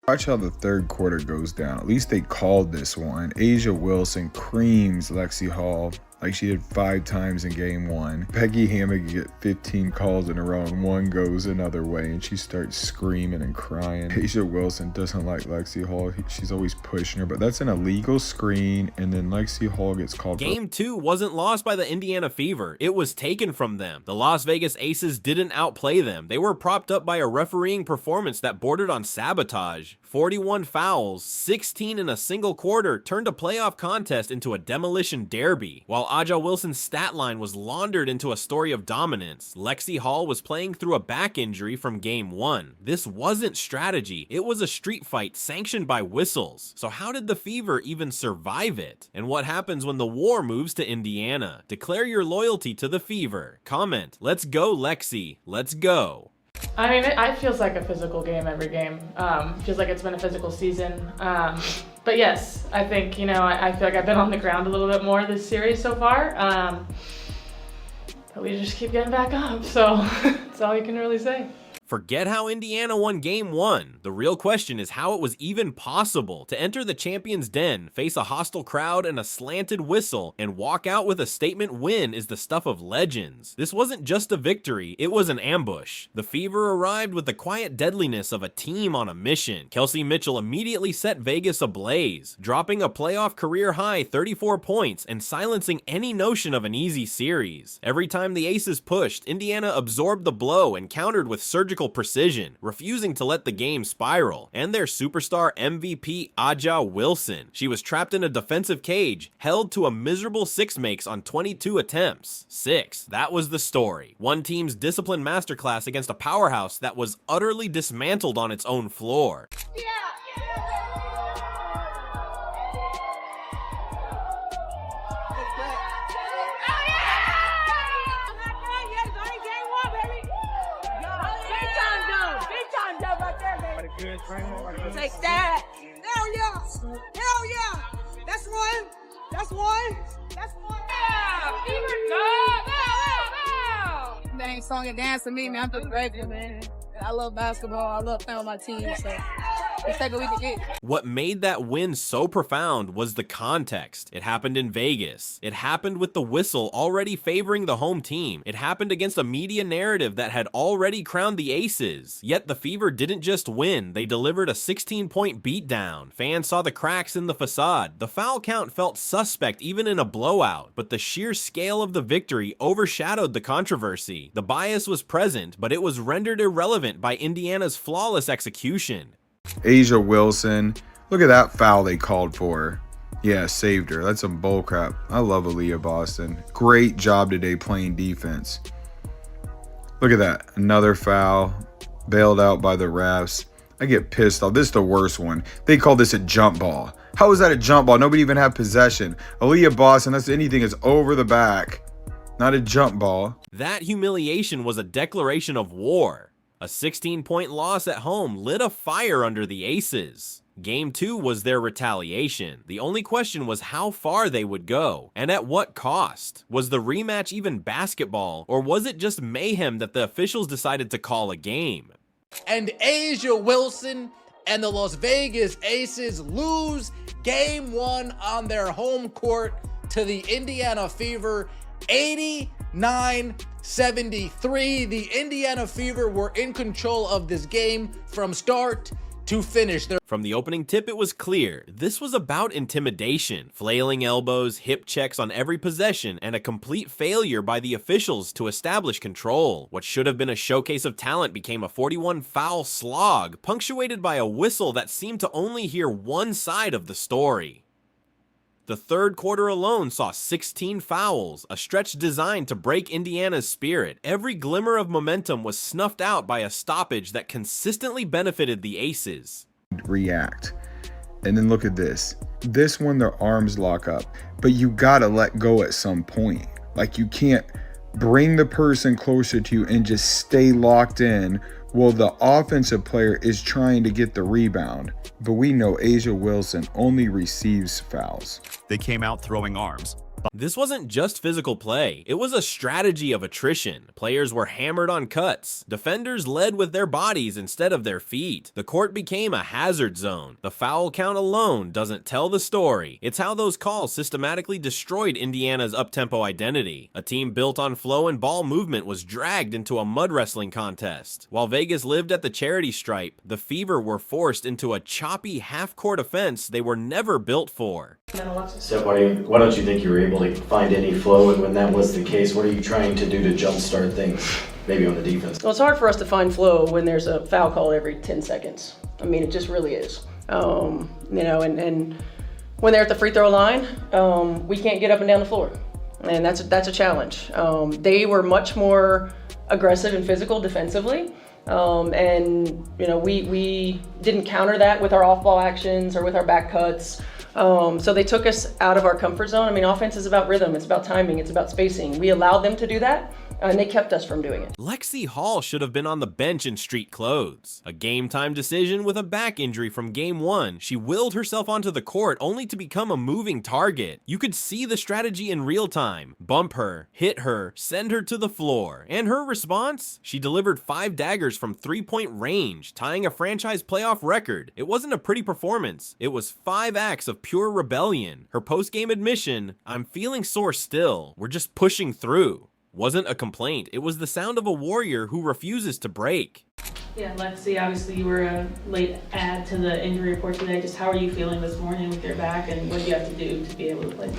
Watch how the third quarter goes down. At least they called this one. A'ja Wilson creams Lexie Hull like she did 5 times in game 1. Peggy Hammock get 15 calls in a row and one goes another way and she starts screaming and crying. A'ja Wilson doesn't like Lexie Hull. She's always pushing her, but that's an illegal screen, and then Lexie Hull gets called. Game 2 wasn't lost by the Indiana Fever. It was taken from them. The Las Vegas Aces didn't outplay them. They were propped up by a refereeing performance that bordered on sabotage. 41 fouls, 16 in a single quarter, turned a playoff contest into a demolition derby. While A'ja Wilson's stat line was laundered into a story of dominance, Lexie Hull was playing through a back injury from game 1. This wasn't strategy, it was a street fight sanctioned by whistles. So how did the Fever even survive it? And what happens when the war moves to Indiana? Declare your loyalty to the Fever. Comment, let's go Lexie, let's go. I mean, it feels like a physical game every game. Feels like it's been a physical season. But yes, I think, I feel like I've been on the ground a little bit more this series so far. But we just keep getting back up, so that's all you can really say. Forget how Indiana won game 1. The real question is how it was even possible to enter the champion's den, face a hostile crowd and a slanted whistle, and walk out with a statement win is the stuff of legends. This wasn't just a victory, it was an ambush. The Fever arrived with the quiet deadliness of a team on a mission. Kelsey Mitchell immediately set Vegas ablaze, dropping a playoff career-high 34 points and silencing any notion of an easy series. Every time the Aces pushed, Indiana absorbed the blow and countered with surgical precision, refusing to let the game spiral. And their superstar MVP A'ja Wilson. She was trapped in a defensive cage, held to a miserable 6 makes on 22 attempts. 6. That was the story. One team's discipline masterclass against a powerhouse that was utterly dismantled on its own floor. Take that. Hell yeah. Hell yeah. That's one. That's one. That's one. Yeah. That ain't song and dance to me, man. I'm just grateful, man. I love basketball. I love playing with my team. So let's take what we can get. What made that win so profound was the context. It happened in Vegas. It happened with the whistle already favoring the home team. It happened against a media narrative that had already crowned the Aces. Yet the Fever didn't just win, they delivered a 16-point beatdown. Fans saw the cracks in the facade. The foul count felt suspect even in a blowout, but the sheer scale of the victory overshadowed the controversy. The bias was present, but it was rendered irrelevant by Indiana's flawless execution. A'ja Wilson, look at that foul they called for. Yeah, saved her. That's some bullcrap. I love Aaliyah Boston. Great job today playing defense. Look at that. Another foul. Bailed out by the refs. I get pissed off. This is the worst one. They call this a jump ball. How is that a jump ball? Nobody even had possession. Aaliyah Boston, that's anything is over the back. Not a jump ball. That humiliation was a declaration of war. A 16-point loss at home lit a fire under the Aces. Game 2 was their retaliation. The only question was how far they would go, and at what cost. Was the rematch even basketball, or was it just mayhem that the officials decided to call a game? And A'ja Wilson and the Las Vegas Aces lose Game 1 on their home court to the Indiana Fever, 89-73. The Indiana Fever were in control of this game from start to finish. From the opening tip, it was clear. This was about intimidation, flailing elbows, hip checks on every possession, and a complete failure by the officials to establish control. What should have been a showcase of talent became a 41-foul slog, punctuated by a whistle that seemed to only hear one side of the story. The third quarter alone saw 16 fouls, a stretch designed to break Indiana's spirit. Every glimmer of momentum was snuffed out by a stoppage that consistently benefited the Aces. React. And then look at this. This one, their arms lock up, but you gotta let go at some point. Like, you can't bring the person closer to you and just stay locked in while the offensive player is trying to get the rebound. But we know A'ja Wilson only receives fouls. They came out throwing arms. This wasn't just physical play, it was a strategy of attrition. Players were hammered on cuts. Defenders led with their bodies instead of their feet. The court became a hazard zone. The foul count alone doesn't tell the story. It's how those calls systematically destroyed Indiana's up-tempo identity. A team built on flow and ball movement was dragged into a mud wrestling contest. While Vegas lived at the charity stripe, the Fever were forced into a choppy half-court offense they were never built for. So why don't you think you were able to find any flow, and when that was the case, what are you trying to do to jumpstart things, maybe on the defense? Well, it's hard for us to find flow when there's a foul call every 10 seconds. I mean, it just really is. You know, and when they're at the free throw line, we can't get up and down the floor, and that's a challenge. They were much more aggressive and physical defensively. And you know, we didn't counter that with our off-ball actions or with our back cuts. So they took us out of our comfort zone. I mean, offense is about rhythm, it's about timing, it's about spacing. We allowed them to do that, and they kept us from doing it. Lexie Hull should have been on the bench in street clothes. A game-time decision with a back injury from Game 1. She willed herself onto the court only to become a moving target. You could see the strategy in real time. Bump her, hit her, send her to the floor. And her response? She delivered 5 daggers from 3-point range, tying a franchise playoff record. It wasn't a pretty performance. It was 5 acts of pure rebellion. Her post-game admission, "I'm feeling sore still. We're just pushing through," wasn't a complaint. It was the sound of a warrior who refuses to break. Yeah, Lexie, obviously you were a late add to the injury report today. Just how are you feeling this morning with your back, and what do you have to do to be able to play?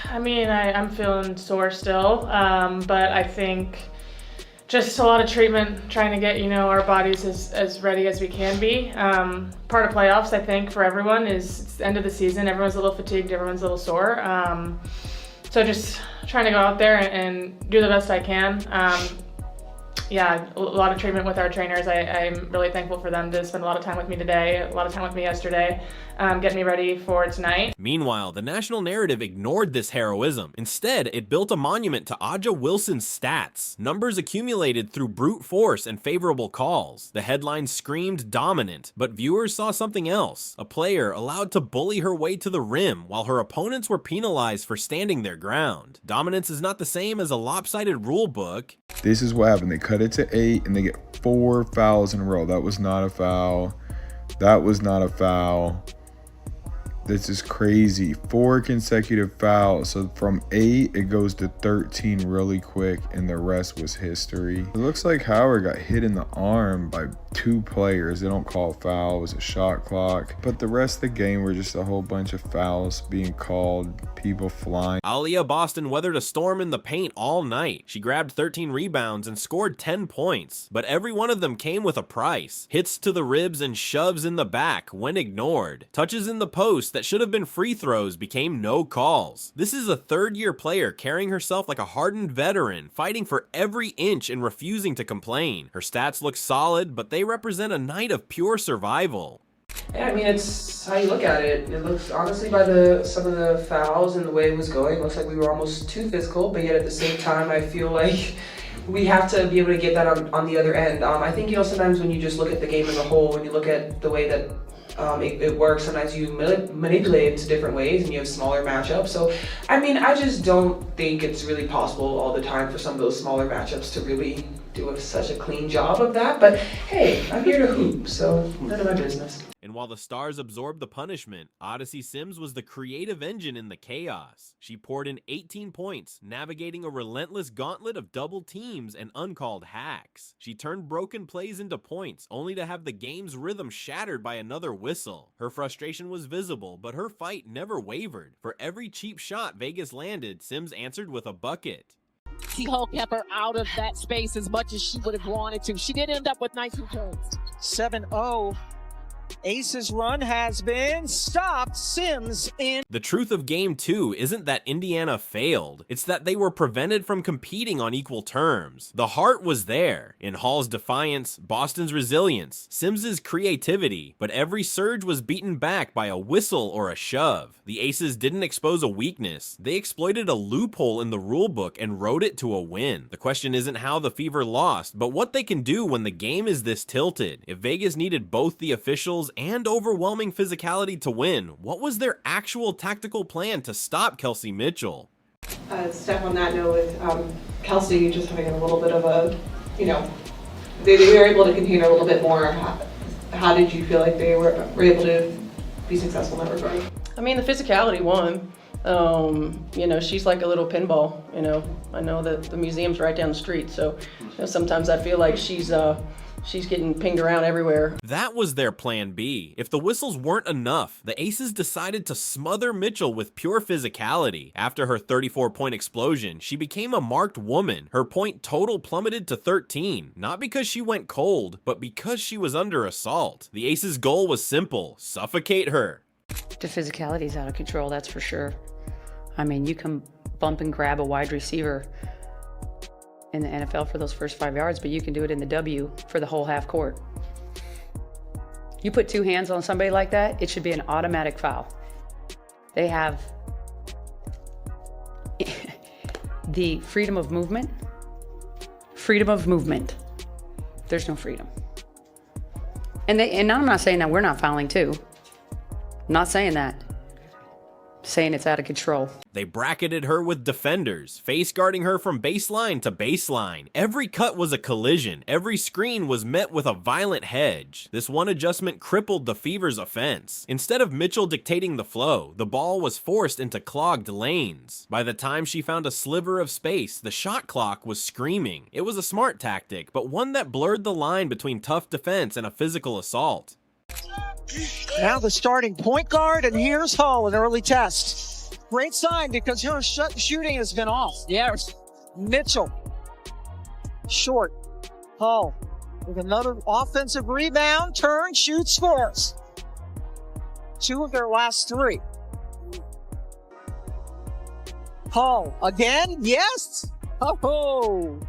I mean, I'm feeling sore still, but I think just a lot of treatment, trying to get, you know, our bodies as ready as we can be. Part of playoffs, I think, for everyone is it's the end of the season. Everyone's a little fatigued, everyone's a little sore. So just trying to go out there and do the best I can. Yeah, a lot of treatment with our trainers. I'm really thankful for them to spend a lot of time with me today, a lot of time with me yesterday, getting me ready for tonight. Meanwhile, the national narrative ignored this heroism. Instead, it built a monument to Aja Wilson's stats, numbers accumulated through brute force and favorable calls. The headlines screamed dominant, but viewers saw something else. A player allowed to bully her way to the rim while her opponents were penalized for standing their ground. Dominance is not the same as a lopsided rule book. This is what happened. They cut it to 8 and they get 4 fouls in a row. That was not a foul. That was not a foul. This is crazy. 4 consecutive fouls. So from 8, it goes to 13 really quick, and the rest was history. It looks like Howard got hit in the arm by 2 players. They don't call foul. It was a shot clock. But the rest of the game were just a whole bunch of fouls being called, people flying. Aaliyah Boston weathered a storm in the paint all night. She grabbed 13 rebounds and scored 10 points. But every one of them came with a price. Hits to the ribs and shoves in the back when ignored. Touches in the post that should have been free throws became no calls. This is a third-year player carrying herself like a hardened veteran, fighting for every inch and refusing to complain. Her stats look solid, but they represent a night of pure survival. Yeah, I mean, it's how you look at it. It looks, honestly, by some of the fouls and the way it was going, it looks like we were almost too physical, but yet at the same time, I feel like we have to be able to get that on the other end. I think, you know, sometimes when you just look at the game as a whole, when you look at the way that it works, sometimes you manipulate it to different ways and you have smaller matchups. So, I mean, I just don't think it's really possible all the time for some of those smaller matchups to really do such a clean job of that. But hey, I'm here to hoop, so none of my business. And while the Stars absorbed the punishment, Odyssey Sims was the creative engine in the chaos. She poured in 18 points, navigating a relentless gauntlet of double teams and uncalled hacks. She turned broken plays into points, only to have the game's rhythm shattered by another whistle. Her frustration was visible, but her fight never wavered. For every cheap shot Vegas landed, Sims answered with a bucket. Lexie Hull kept her out of that space as much as she would have wanted to. She did end up with 19 points. 7-0. Ace's run has been stopped. Sims in. The truth of Game 2 isn't that Indiana failed, it's that they were prevented from competing on equal terms. The heart was there, in Hall's defiance, Boston's resilience, Sims's creativity, but every surge was beaten back by a whistle or a shove. The Aces didn't expose a weakness, they exploited a loophole in the rulebook and rode it to a win. The question isn't how the Fever lost, but what they can do when the game is this tilted. If Vegas needed both the officials and overwhelming physicality to win, what was their actual tactical plan to stop Kelsey Mitchell? Steph, on that note, with Kelsey just having a little bit of a, they were able to contain her a little bit more. How did you feel like they were able to be successful in that regard? I mean, the physicality won. She's like a little pinball, I know that the museum's right down the street, so sometimes I feel like she's getting pinged around everywhere. That was their plan B. If the whistles weren't enough, the Aces decided to smother Mitchell with pure physicality. After her 34-point explosion, she became a marked woman. Her point total plummeted to 13, not because she went cold, but because she was under assault. The Aces' goal was simple: suffocate her. The physicality's out of control, that's for sure. I mean, you can bump and grab a wide receiver in the NFL for those first 5 yards, but you can do it in the W for the whole half court. You put two hands on somebody like that, it should be an automatic foul. They have the freedom of movement. Freedom of movement. There's no freedom. And I'm not saying that we're not fouling too. I'm not saying that. I'm saying it's out of control. They bracketed her with defenders, face guarding her from baseline to baseline. Every cut was a collision. Every screen was met with a violent hedge. This one adjustment crippled the Fever's offense. Instead of Mitchell dictating the flow, the ball was forced into clogged lanes. By the time she found a sliver of space, the shot clock was screaming. It was a smart tactic, but one that blurred the line between tough defense and a physical assault. Now the starting point guard, and here's Hull, an early test. Great sign because her shooting has been off. Yes. Mitchell. Short. Hull with another offensive rebound, turn, shoot, scores. 2 of their last 3. Hull again, yes. Oh,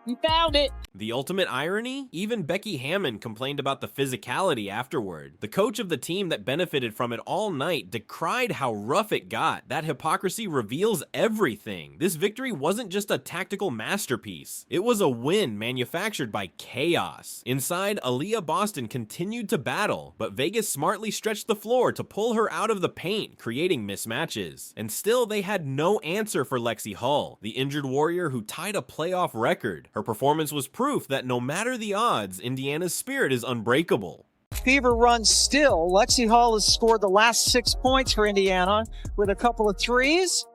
You found it. The ultimate irony? Even Becky Hammon complained about the physicality afterward. The coach of the team that benefited from it all night decried how rough it got. That hypocrisy reveals everything. This victory wasn't just a tactical masterpiece. It was a win manufactured by chaos. Inside, Aaliyah Boston continued to battle, but Vegas smartly stretched the floor to pull her out of the paint, creating mismatches. And still, they had no answer for Lexie Hull, the injured warrior who tied a playoff record. Her performance was proof that no matter the odds, Indiana's spirit is unbreakable. Fever run still. Lexie Hull has scored the last 6 points for Indiana with a couple of threes.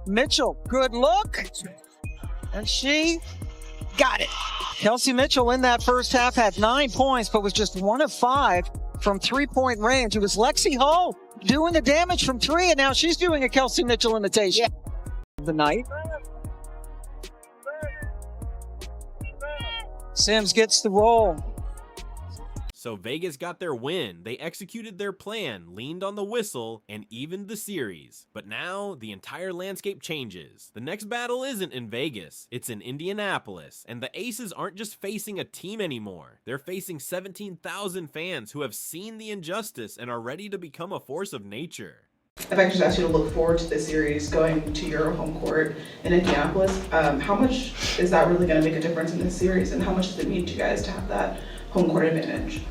Mitchell, good look. And she got it. Kelsey Mitchell in that first half had 9 points, but was just 1 of 5 from 3-point range. It was Lexie Hull doing the damage from 3, and now she's doing a Kelsey Mitchell imitation. The night. Sims gets the roll. So Vegas got their win. They executed their plan, leaned on the whistle, and evened the series. But now, the entire landscape changes. The next battle isn't in Vegas, it's in Indianapolis. And the Aces aren't just facing a team anymore. They're facing 17,000 fans who have seen the injustice and are ready to become a force of nature. If I could just ask you to look forward to this series going to your home court in Indianapolis, how much is that really going to make a difference in this series, and how much does it mean to you guys to have that home court advantage?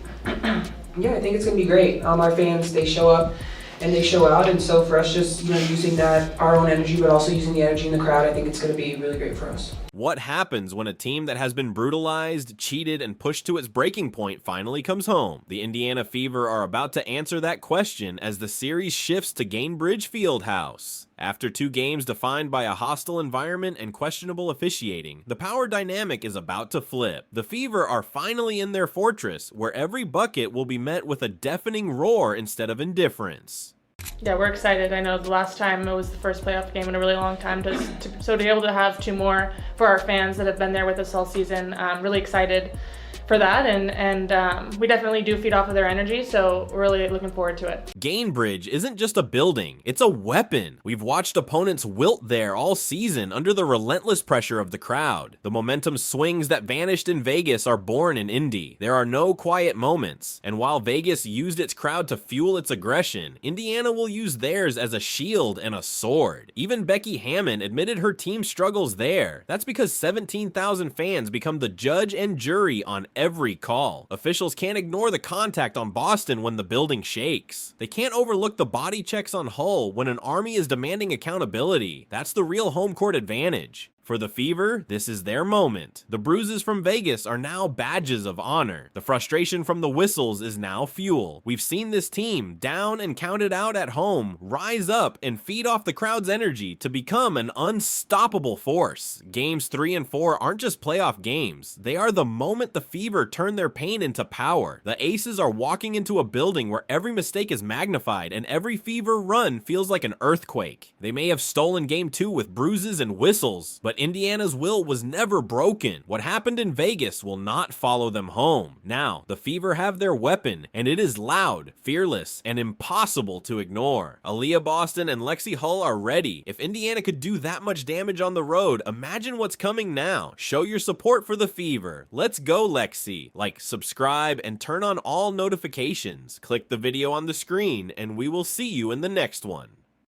Yeah, I think it's going to be great. Our fans, they show up and they show out, and so for us just using that, our own energy, but also using the energy in the crowd, I think it's going to be really great for us. What happens when a team that has been brutalized, cheated, and pushed to its breaking point finally comes home? The Indiana Fever are about to answer that question as the series shifts to Gainbridge Fieldhouse. After 2 games defined by a hostile environment and questionable officiating, the power dynamic is about to flip. The Fever are finally in their fortress, where every bucket will be met with a deafening roar instead of indifference. Yeah, we're excited. I know the last time it was the first playoff game in a really long time, so to be able to have 2 more for our fans that have been there with us all season, I'm really excited for that, and we definitely do feed off of their energy, so we're really looking forward to it. Gainbridge isn't just a building, it's a weapon. We've watched opponents wilt there all season under the relentless pressure of the crowd. The momentum swings that vanished in Vegas are born in Indy. There are no quiet moments, and while Vegas used its crowd to fuel its aggression, Indiana will use theirs as a shield and a sword. Even Becky Hammon admitted her team struggles there. That's because 17,000 fans become the judge and jury on every call. Officials can't ignore the contact on Boston when the building shakes. They can't overlook the body checks on Hull when an army is demanding accountability. That's the real home court advantage. For the Fever, this is their moment. The bruises from Vegas are now badges of honor. The frustration from the whistles is now fuel. We've seen this team, down and counted out at home, rise up and feed off the crowd's energy to become an unstoppable force. Games 3 and 4 aren't just playoff games. They are the moment the Fever turn their pain into power. The Aces are walking into a building where every mistake is magnified and every Fever run feels like an earthquake. They may have stolen Game 2 with bruises and whistles, but Indiana's will was never broken. What happened in Vegas will not follow them home. Now, the Fever have their weapon, and it is loud, fearless, and impossible to ignore. Aaliyah Boston and Lexie Hull are ready. If Indiana could do that much damage on the road, imagine what's coming now. Show your support for the Fever. Let's go, Lexie. Like, subscribe, and turn on all notifications. Click the video on the screen, and we will see you in the next one.